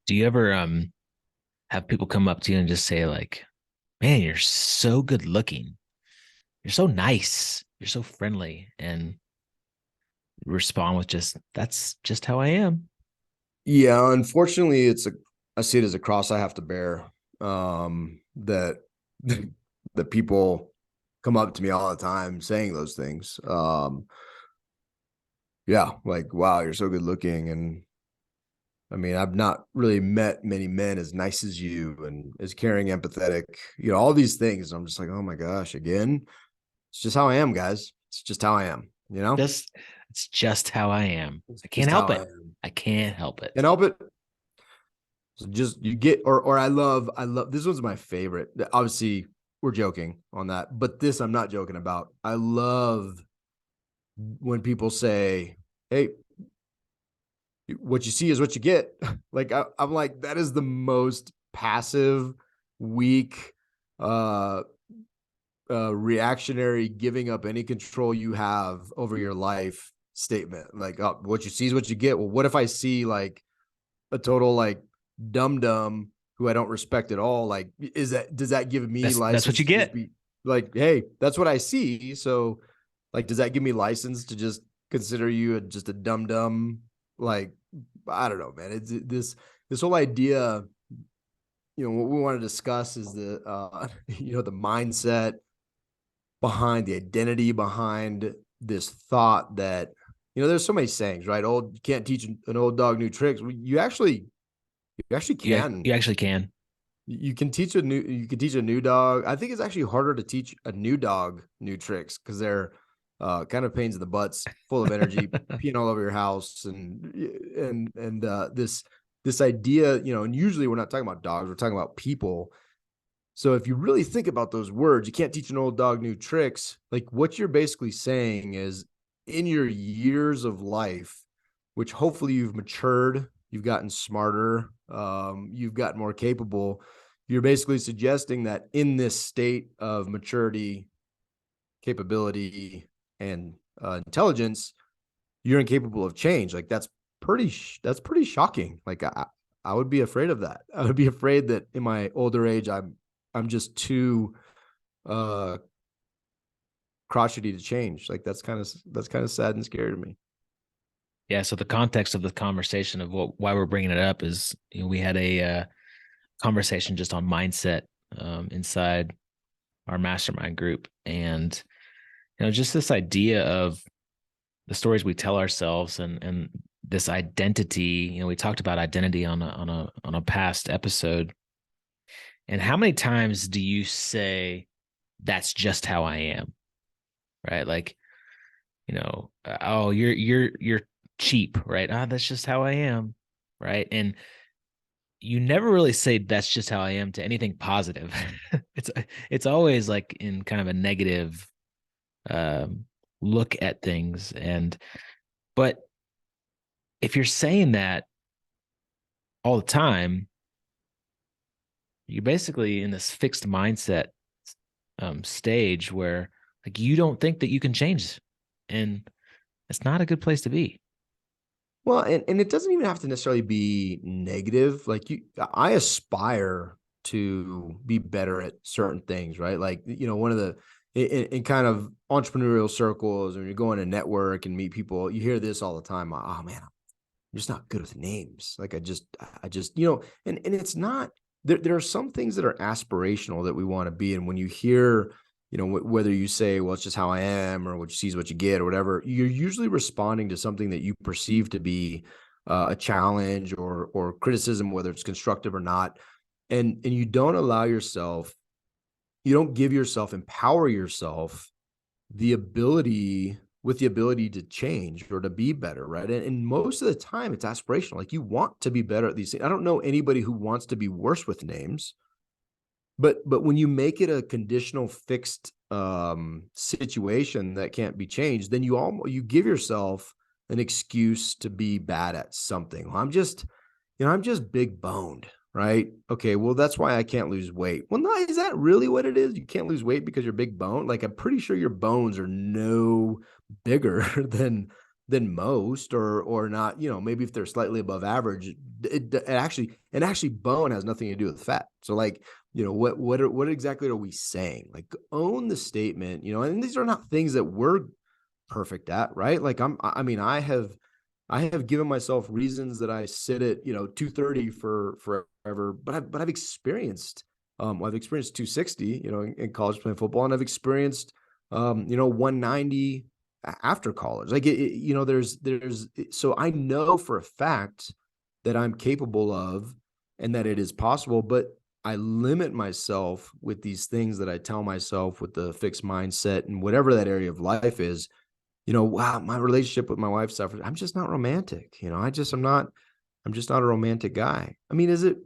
Do you ever have people come up to you and just say like, "Man, you're so good looking. You're so nice. You're so friendly," and respond with just, "That's just how I am." Yeah, unfortunately, I see it as a cross I have to bear. That that people come up to me all the time saying those things. Yeah, like, wow, you're so good looking. And I mean, I've not really met many men as nice as you and as caring, empathetic, all these things. I'm just like, oh my gosh, again, it's just how I am, guys. It's just how I am. Just it's just how I am. It's I can't just how help I it. am. I can't help it. And help it. So just you get or I love this one's my favorite. Obviously, we're joking on that, but this I'm not joking about. I love when people say, "Hey, what you see is what you get." Like I'm like, that is the most passive, weak, uh reactionary, giving up any control you have over your life statement. Like, what you see is what you get. Well, what if I see like a total like dum dum who I don't respect at all? Like, does that give me That's what you license to just get. be like, hey, that's what I see. So, like, does that give me license to just consider you just a dum dum? Like, I don't know, man. It's this whole idea. What we want to discuss is the mindset behind the identity behind this thought that there's so many sayings, right? Old You can't teach an old dog new tricks. Well, you actually can. You actually can. You can teach a new dog. I think it's actually harder to teach a new dog new tricks because they're kind of pains in the butts, full of energy, peeing all over your house, and this idea, and usually we're not talking about dogs, we're talking about people. So if you really think about those words, you can't teach an old dog new tricks. Like, what you're basically saying is, in your years of life, which hopefully you've matured, you've gotten smarter, you've gotten more capable. You're basically suggesting that in this state of maturity, capability, and intelligence, you're incapable of change. Like, that's pretty shocking. Like, I would be afraid of that. I would be afraid that in my older age, I'm just too uh crotchety to change. Like, that's kind of sad and scary to me. Yeah. So the context of the conversation of why we're bringing it up is, we had a conversation just on mindset inside our mastermind group, and just this idea of the stories we tell ourselves, and this identity. We talked about identity on a past episode. And how many times do you say, "That's just how I am," right? Like, oh, you're cheap, right? Ah, that's just how I am, right? And you never really say "that's just how I am" to anything positive. it's it's always like in kind of a negative um, look at things. And but if you're saying that all the time, you're basically in this fixed mindset stage where, like, you don't think that you can change, and it's not a good place to be. Well, and it doesn't even have to necessarily be negative. Like, I aspire to be better at certain things, right? Like, one of the in kind of entrepreneurial circles, when you're going to network and meet people, you hear this all the time. Oh man, I'm just not good with names. Like, I just, and it's not, there are some things that are aspirational that we want to be. And when you hear, whether you say, well, it's just how I am, or what you see is what you get, or whatever, you're usually responding to something that you perceive to be a challenge or criticism, whether it's constructive or not. And you don't give yourself, empower yourself the ability with the ability to change or to be better, right? And most of the time it's aspirational. Like, you want to be better at these things. I don't know anybody who wants to be worse with names, but when you make it a conditional, fixed situation that can't be changed, then you give yourself an excuse to be bad at something. Well, I'm just big boned, right? Okay, well, that's why I can't lose weight. Well, no, is that really what it is? You can't lose weight because you're big boned? Like, I'm pretty sure your bones are no bigger than most, or not, maybe if they're slightly above average, And actually bone has nothing to do with fat. So like, what exactly are we saying? Like, own the statement, and these are not things that we're perfect at, right? Like I mean, I have given myself reasons that I sit at, 230 for forever, but I've experienced, I've experienced 260, in college playing football, and I've experienced, 190 after college. Like so I know for a fact that I'm capable of, and that it is possible, but I limit myself with these things that I tell myself with the fixed mindset and whatever that area of life is. Wow, my relationship with my wife suffers. I'm just not romantic. I'm just not a romantic guy. I mean, is it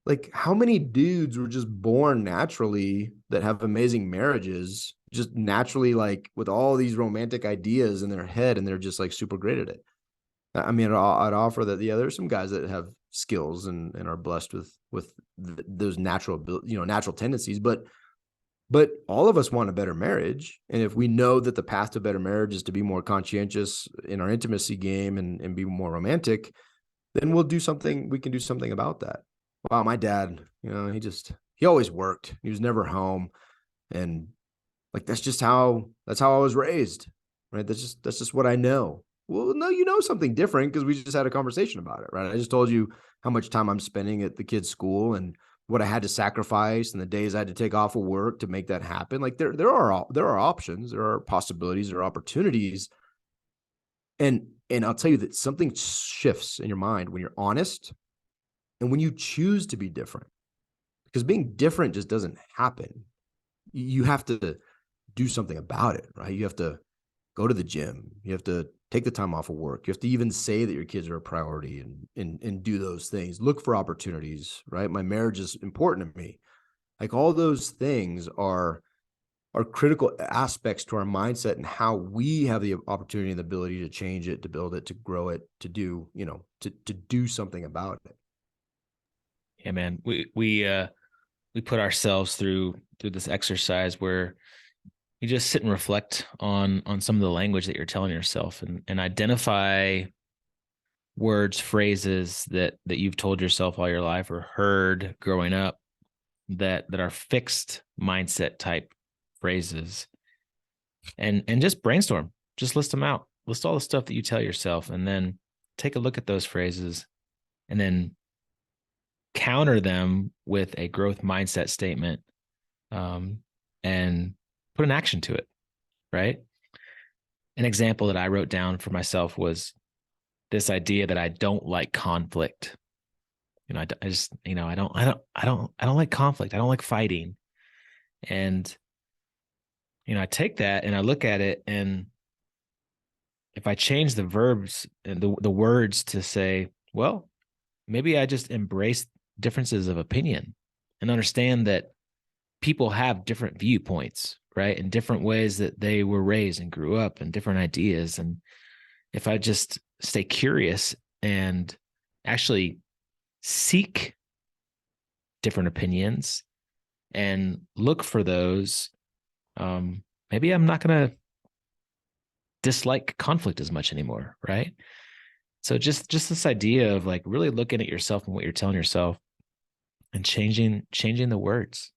like, how many dudes were just born naturally that have amazing marriages, just naturally, like, with all these romantic ideas in their head, and they're just like super great at it? I mean, I'd offer that, yeah, there's some guys that have skills and are blessed with those natural, natural tendencies, but all of us want a better marriage. And if we know that the path to better marriage is to be more conscientious in our intimacy game and be more romantic, then we can do something about that. Wow, my dad, he always worked. He was never home. And like, that's how I was raised, right? That's just what I know. Well, no, something different, because we just had a conversation about it, right? I just told you how much time I'm spending at the kids' school and what I had to sacrifice and the days I had to take off of work to make that happen. Like, there are options, there are possibilities, there are opportunities. And I'll tell you that something shifts in your mind when you're honest and when you choose to be different, because being different just doesn't happen. You have to do something about it, right? You have to go to the gym. You have to take the time off of work. You have to even say that your kids are a priority, and do those things. Look for opportunities, right? My marriage is important to me. Like, all those things are critical aspects to our mindset and how we have the opportunity and the ability to change it, to build it, to grow it, to do, to do something about it. Yeah, man. We put ourselves through this exercise where you just sit and reflect on some of the language that you're telling yourself, and identify words, phrases that you've told yourself all your life or heard growing up that are fixed mindset type phrases, and just brainstorm, just list them out, list all the stuff that you tell yourself, and then take a look at those phrases, and then counter them with a growth mindset statement, and put an action to it, right? An example that I wrote down for myself was this idea that I don't like conflict. I just, I don't like conflict. I don't like fighting. And, I take that and I look at it, and if I change the verbs and the words to say, well, maybe I just embrace differences of opinion and understand that people have different viewpoints, right? And different ways that they were raised and grew up, and different ideas. And if I just stay curious and actually seek different opinions and look for those, maybe I'm not going to dislike conflict as much anymore, right? So just this idea of like really looking at yourself and what you're telling yourself, and changing the words.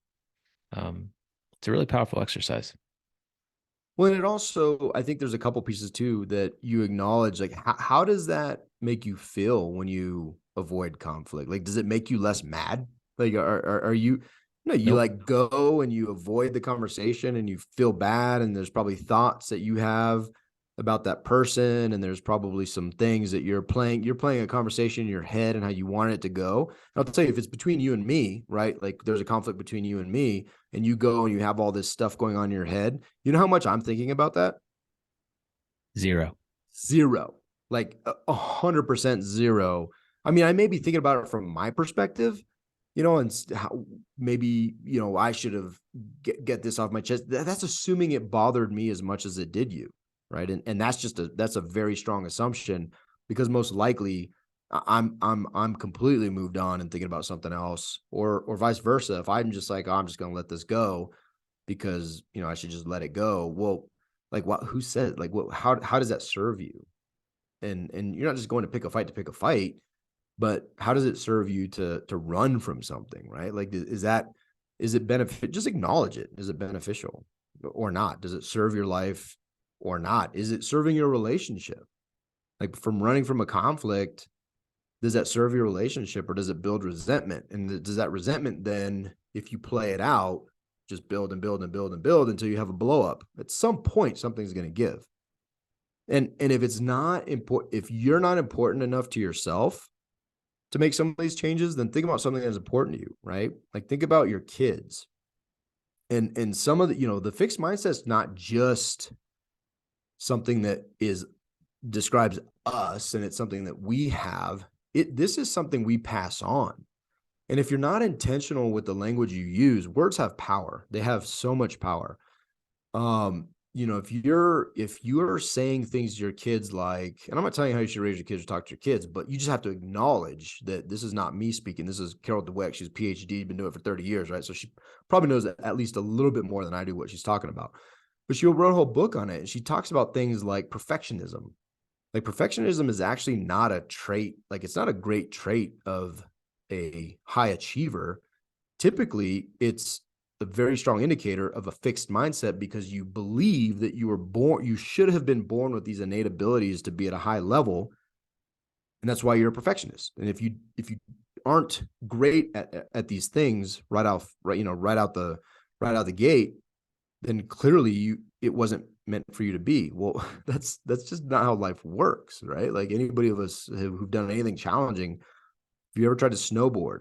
It's a really powerful exercise. Well, and it also, I think there's a couple pieces too that you acknowledge. Like, how does that make you feel when you avoid conflict? Like, does it make you less mad? Like, are you, you Nope. like go and you avoid the conversation and you feel bad, and there's probably thoughts that you have about that person, and there's probably some things that you're playing a conversation in your head and how you want it to go. And I'll tell you, if it's between you and me, right? Like, there's a conflict between you and me, and you go and you have all this stuff going on in your head, you know how much I'm thinking about that? Zero. Zero. Like 100% zero. I mean, I may be thinking about it from my perspective, and how maybe, I should have get this off my chest. That's assuming it bothered me as much as it did you, right? And that's a very strong assumption, because most likely I'm completely moved on and thinking about something else, or vice versa. If I'm just like, oh, I'm just going to let this go because, I should just let it go. Well, like, what, who said, like, what, how does that serve you? And you're not just going to pick a fight to pick a fight. but how does it serve you to run from something, right? Like, is it benefit? Just acknowledge it. Is it beneficial or not? Does it serve your life or not? Is it serving your relationship? Like, from running from a conflict, does that serve your relationship, or does it build resentment? And does that resentment then, if you play it out, just build and build and build and build until you have a blow up? At some point, something's going to give. And if it's not important, if you're not important enough to yourself to make some of these changes, then think about something that's important to you, right? Like, think about your kids. And some of the, the fixed mindset is not just something that describes us, and it's something that we have. This is something we pass on. And if you're not intentional with the language you use, words have power. They have so much power. If you're saying things to your kids like, and I'm not telling you how you should raise your kids or talk to your kids, but you just have to acknowledge that this is not me speaking. This is Carol Dweck. She's a PhD, been doing it for 30 years, right? So she probably knows at least a little bit more than I do what she's talking about. But she wrote a whole book on it, and she talks about things like perfectionism. Like, perfectionism is actually not a trait. Like, it's not a great trait of a high achiever. Typically, it's a very strong indicator of a fixed mindset, because you believe that you should have been born with these innate abilities to be at a high level. And that's why you're a perfectionist. And if you aren't great at these things right out the gate, then clearly it wasn't meant for you to be. Well, that's just not how life works, right? Like, anybody of us who've done anything challenging, if you ever tried to snowboard,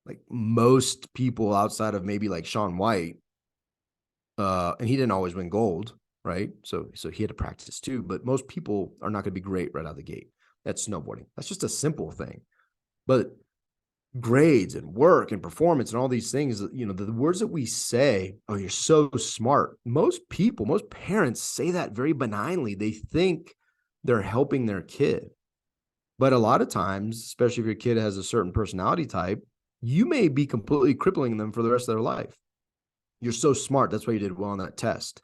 like, most people outside of maybe like Shaun White, and he didn't always win gold, right? So he had to practice too, but most people are not going to be great right out of the gate at snowboarding. That's just a simple thing. But grades and work and performance and all these things, the words that we say, oh, you're so smart. Most parents say that very benignly. They think they're helping their kid. But a lot of times, especially if your kid has a certain personality type, you may be completely crippling them for the rest of their life. You're so smart. That's why you did well on that test.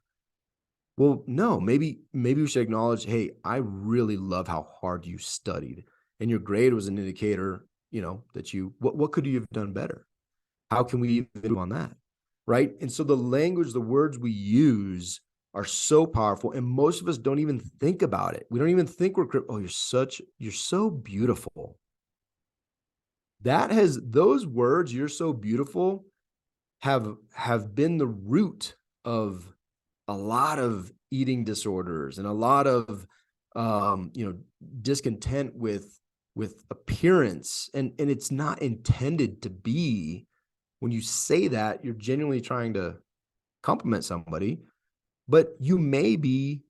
Well, no, maybe we should acknowledge, hey, I really love how hard you studied, and your grade was an indicator, that what could you have done better? How can we even do on that? Right. And so the words we use are so powerful, and most of us don't even think about it. We don't even think oh, you're so beautiful. Those words, you're so beautiful, have been the root of a lot of eating disorders and a lot of discontent with appearance, and it's not intended to be. When you say that, you're genuinely trying to compliment somebody, but you may be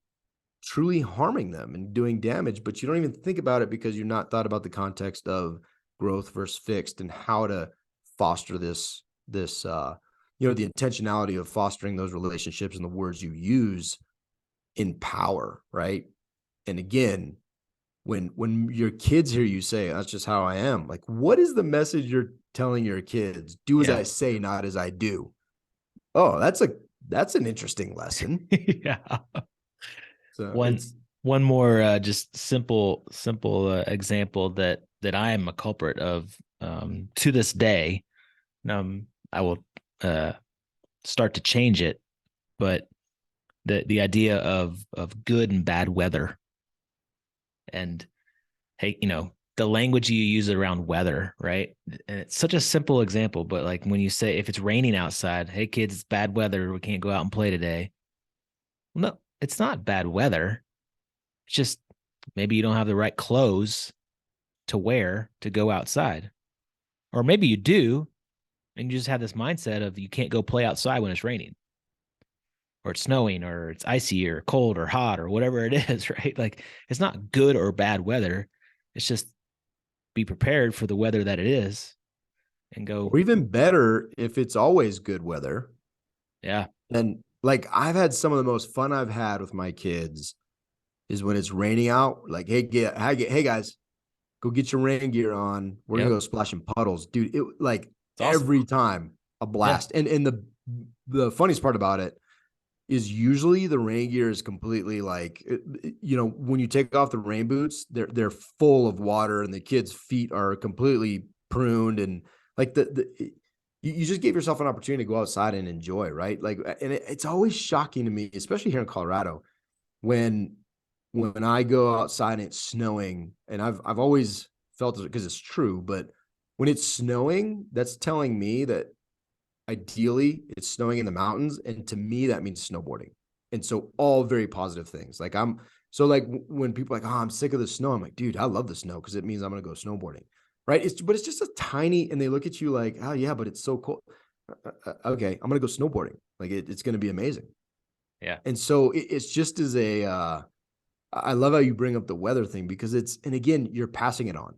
truly harming them and doing damage, but you don't even think about it because you're not thought about the context of growth versus fixed, and how to foster this the intentionality of fostering those relationships and the words you use in power, right? And again, when your kids hear you say, that's just how I am, like, what is the message you're telling your kids? Do as I say, not as I do. Oh, that's an interesting lesson. Yeah. So one more just simple example that I am a culprit of to this day. I will start to change it, but the idea of good and bad weather, and hey, the language you use around weather, right? And it's such a simple example, but like when you say, if it's raining outside, hey kids, it's bad weather, we can't go out and play today. No, it's not bad weather. It's just maybe you don't have the right clothes to wear to go outside. Or maybe you do, and you just have this mindset of you can't go play outside when it's raining, or it's snowing, or it's icy, or cold, or hot, or whatever it is, right? Like, it's not good or bad weather. It's just be prepared for the weather that it is and go. Or even better, if it's always good weather. Yeah. And like, I've had some of the most fun I've had with my kids is when it's raining out. Like, hey guys, go get your rain gear on. We're gonna go splash in puddles, dude. It like awesome. Every time a blast. Yeah. And the funniest part about it is usually the rain gear is completely like, when you take off the rain boots, they're full of water and the kids' feet are completely pruned, and like you just gave yourself an opportunity to go outside and enjoy, right? Like, and it's always shocking to me, especially here in Colorado, when I go outside and it's snowing, and I've always felt it because it's true, but when it's snowing, that's telling me that ideally it's snowing in the mountains, and to me that means snowboarding. And so all very positive things. Like when people are like, oh, I'm sick of the snow, I'm like, dude, I love the snow because it means I'm gonna go snowboarding, right? But it's just a tiny, and they look at you like, oh yeah, but it's so cold. Okay, I'm gonna go snowboarding. Like it's gonna be amazing. Yeah. And so it's just as I love how you bring up the weather thing, because and again, you're passing it on,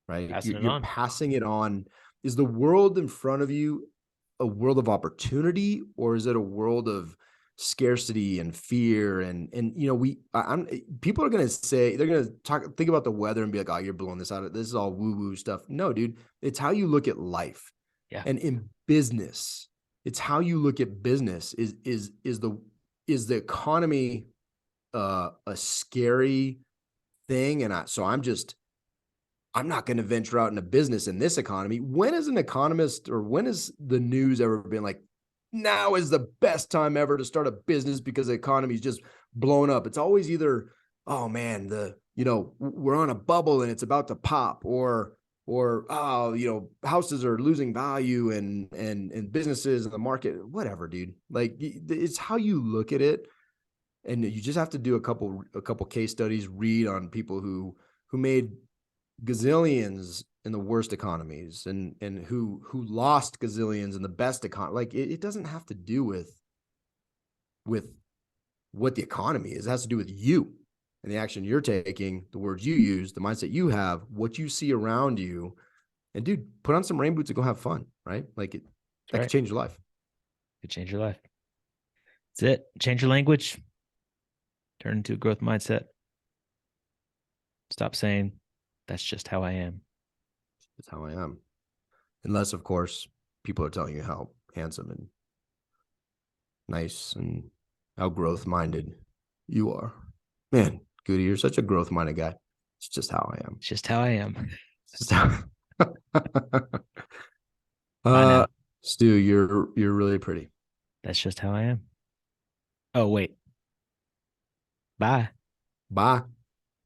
right? Passing it You're on. passing it on. Is the world in front of you a world of opportunity, or is it a world of scarcity and fear? And I'm people are gonna say, they're gonna think about the weather and be like, oh, you're blowing this out. This is all woo woo stuff. No, dude, it's how you look at life. Yeah. And in business, it's how you look at business. Is the economy a scary thing? And I'm not going to venture out into business in this economy. When is an economist, or when has the news ever been like, now is the best time ever to start a business because the economy is just blowing up? It's always either, oh man, we're on a bubble and it's about to pop, or oh, houses are losing value, and businesses in the market, whatever, dude. Like, it's how you look at it. And you just have to do a couple case studies, read on people who made gazillions in the worst economies, and who lost gazillions in the best economy. Like, it doesn't have to do with what the economy is. It has to do with you and the action you're taking, the words you use, the mindset you have, what you see around you. And dude, put on some rain boots and go have fun, right? Like, that could change your life. Could change your life. That's it. Change your language. Turn into a growth mindset. Stop saying, that's just how I am. That's how I am. Unless, of course, people are telling you how handsome and nice and how growth minded you are. Man, Goody, you're such a growth minded guy. It's just how I am. It's just how I am. It's just how Stu, you're really pretty. That's just how I am. Oh, wait. Bye. Bye.